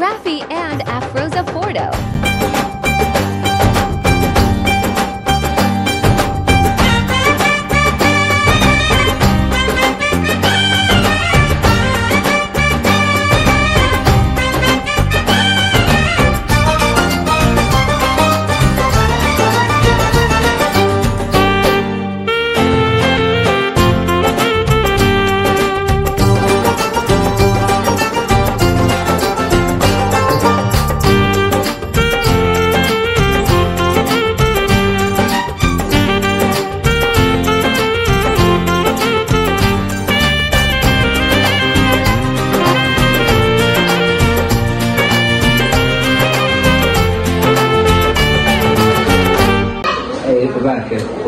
Rafi and Afroza Porto.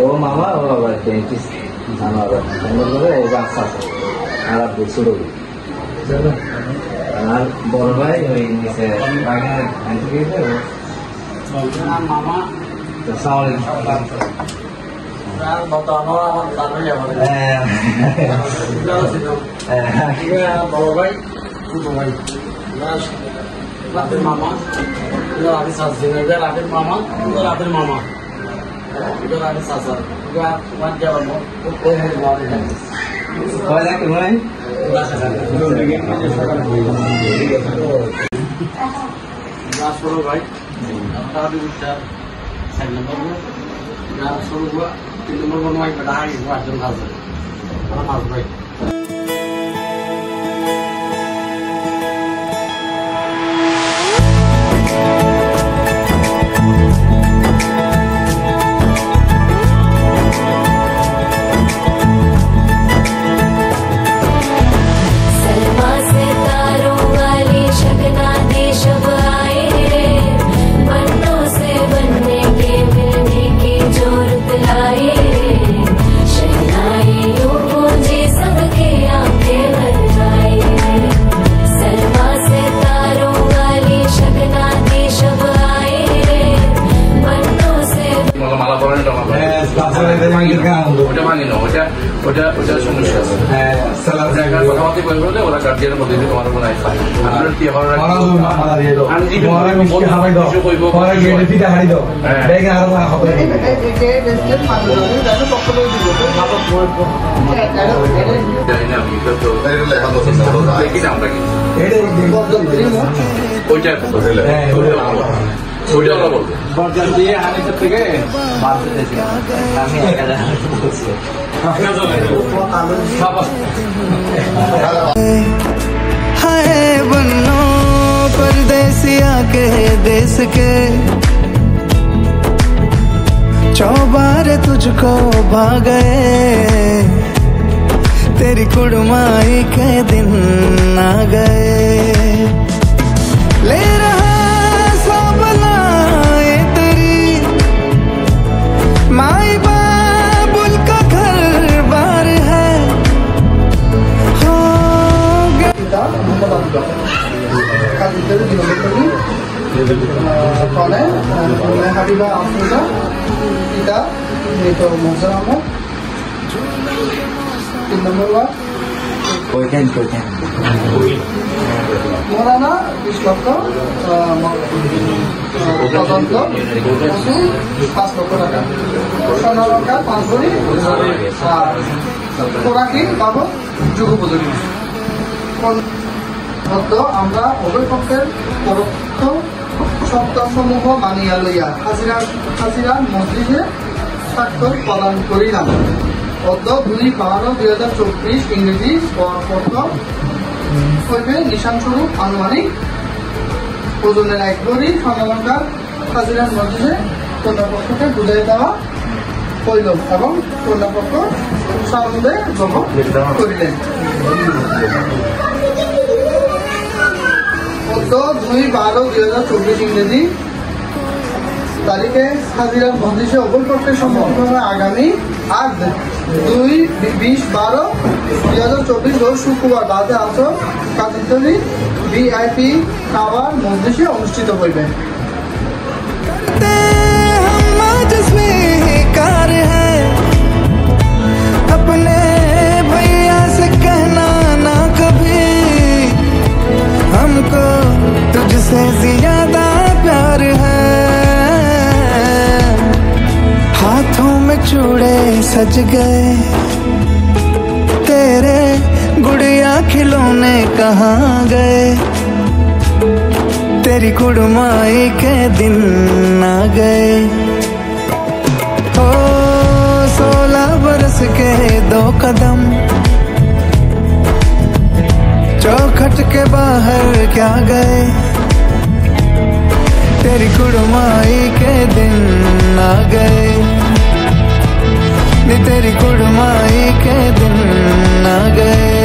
ও মামা ও বাবা dentist আমার সুন্দর করে এই বাচ্চা আছে আর আপনি ছোট আর বড় ভাই ওই নিচে বাগানের আনতে গিয়েছে মামা বড় ভাই ছোট ভাই রাতের মামা রাতের শাশুড়ি রাতের মামা রাতের মামা এটা রাতের শাশা তোমার যাওয়ার ষোলো ভাই সাত নম্বর ষোলো 3 নম্বর মনে হয় আটজন মাছ ভাই থেকে हाय बन्नो परदेसिया के देश के चौबारे तुझको भागे तेरी कुड़माई के दिन आ गए ले रहा सब लाए तेरी माई बाबुल का घर बार है हो Habiba Afroza, kita itu Mozaramo, 3 নম্বর ওয়ার্ড মৌলানা 20 লক্ষ তদন্ত 5 লক্ষ টাকা স্বর্ণালঙ্কার 5 ভরি আর খোরাকি বাবদ যুগোপযোগী আমরা উভয় পক্ষের পরোক্ষ শর্তসমূহ মানিয়া লইয়া হাজিরার মসজিদে স্বাক্ষর প্রদান করিলাম। অদ্য 2/12/2024 ইংরেজি পত্র হইবে নিশানস্বরূপ আনুমানিক ওজনের 1 ভরি স্বর্ণালঙ্কার হাজিরার মসজিদে কন্যাপক্ষকে বুঝাই দেওয়া হইল এবং কন্যাপক্ষ সামনে গ্রহণ করিলেন। 2/12/2024 ইংরেজি তারিখে হাজিরার মজলিসে উভয় পক্ষের সম্মতক্রমে আগামী 8/20/12/2024 রোজ শুক্রবার বাদে আসর কাজীতলী VIP টাওয়ার মজলিসে অনুষ্ঠিত হইবে। अपने भैया से कहना ना कभी हमको तुझसे सज गए, तेरे गुड़िया खिलौने कहाँ गए, तेरी कुड़माई के दिन आ गए। ओ 16 बरस के 2 कदम, चौखट के बाहर क्या गए, तेरी कुड़माई के दिन आ गए, नी तेरी कुड़माई के दिन आ गए,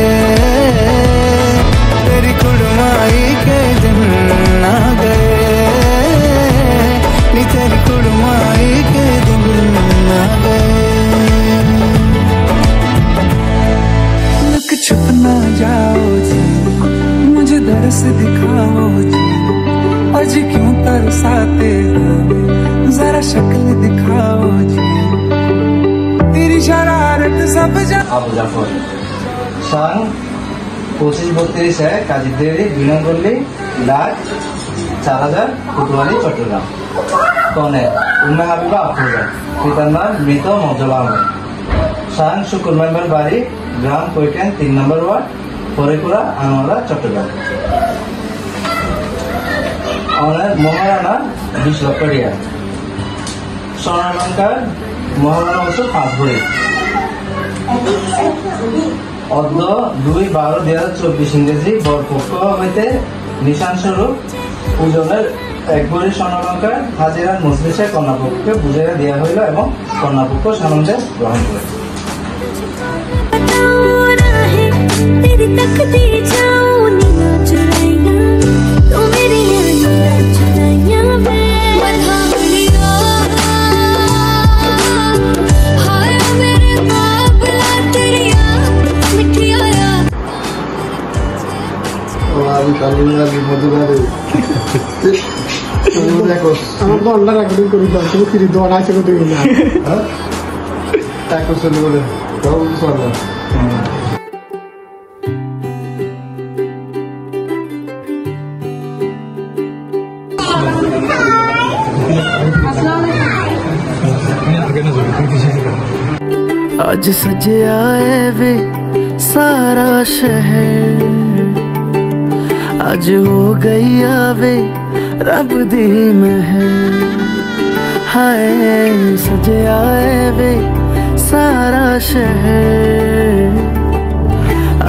तेरी कुड़माई के दिन आ गए, नी तेरी कुड़माई के दिन आ गए। लुक छुप ना जाओ जी, मुझे दरस दिखाओ जी, आज क्यों तरसाते हो, जरा शक्ल दिखाओ जी, तेरी शरारत सब আবু জাফর সাং 2532 কাজীদেরি 2 নং গলি লাট 4000 কোতোয়ালি চট্টগ্রাম। কনে উম্মে হাবিবা আফরোজা, পিতার নাম মৃত মজলা আহমেদ। সাং শুকুর মেম্বার বাড়ি গ্রাম কৈকেন 3 নম্বর ওয়ার্ড ফরিকুড়া আনোয়ারা চট্টগ্রাম। আমাদের মহারানা 20 লক্ষ টাকা, স্বর্ণালঙ্কার মহারানা বছর 5 ভরি। অদ্য 2/12/2024 ইংরেজি বরপক্ষ হইতে নিশান স্বরূপ পূজনের 1 ভরি স্বর্ণালঙ্কার হাজিরান মজলিসে কন্যাপক্ষকে বুঝাইয়া দেওয়া হইল এবং কন্যাপক্ষ সানন্দে গ্রহণ করে। আমার তো অন্ডা রাখবেন করি দাও, তুমি কি দোয়া আছে কত না হ্যাঁ তাই করছ বলে দাও সরলা। आज सजे आए वे सारा शहर, आज हो गई आवे रब दी महर, हाय सजे आए वे सारा शहर,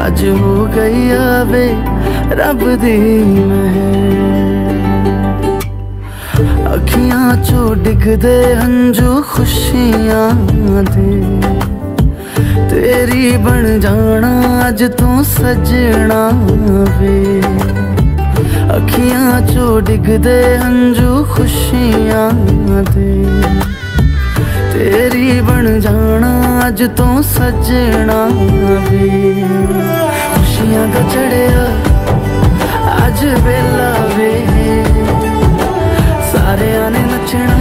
आज हो गई आवे रब दी महर, अखियां चो डिगदे हंजू खुशियां दे, तेरी बन जाना अज तू सजना वे, अखियां चो डिगदे हंजू खुशियां दे, तेरी बन जाना अज तू सजना वे, खुशियां दा चढ़िया अज वेला वे, सारे ने नचना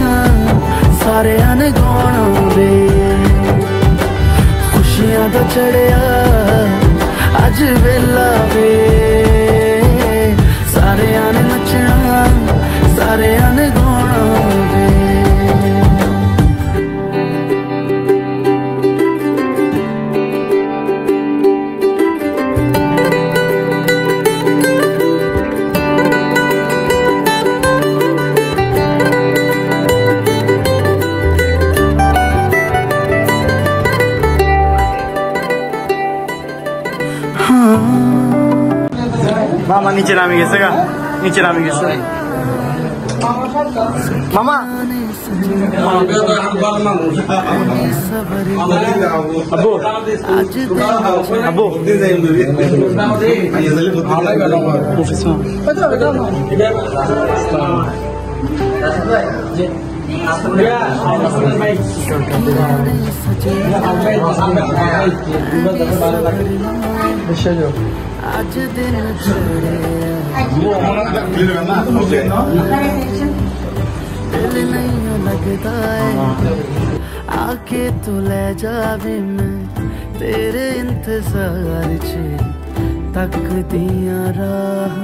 सारे ने गाना वे, खुशियां दा चढ़िया अज वेला वे, सारे ने नचना सारे ने गाना वे। মামা নিচে নামে গেছে গা, নিচে নামে গেছে মামা। আব্বু আব্বু आज दिन दिल नहीं लगता है, आके तू ले जावे मैं तेरे इंतजार च तक दिया राह।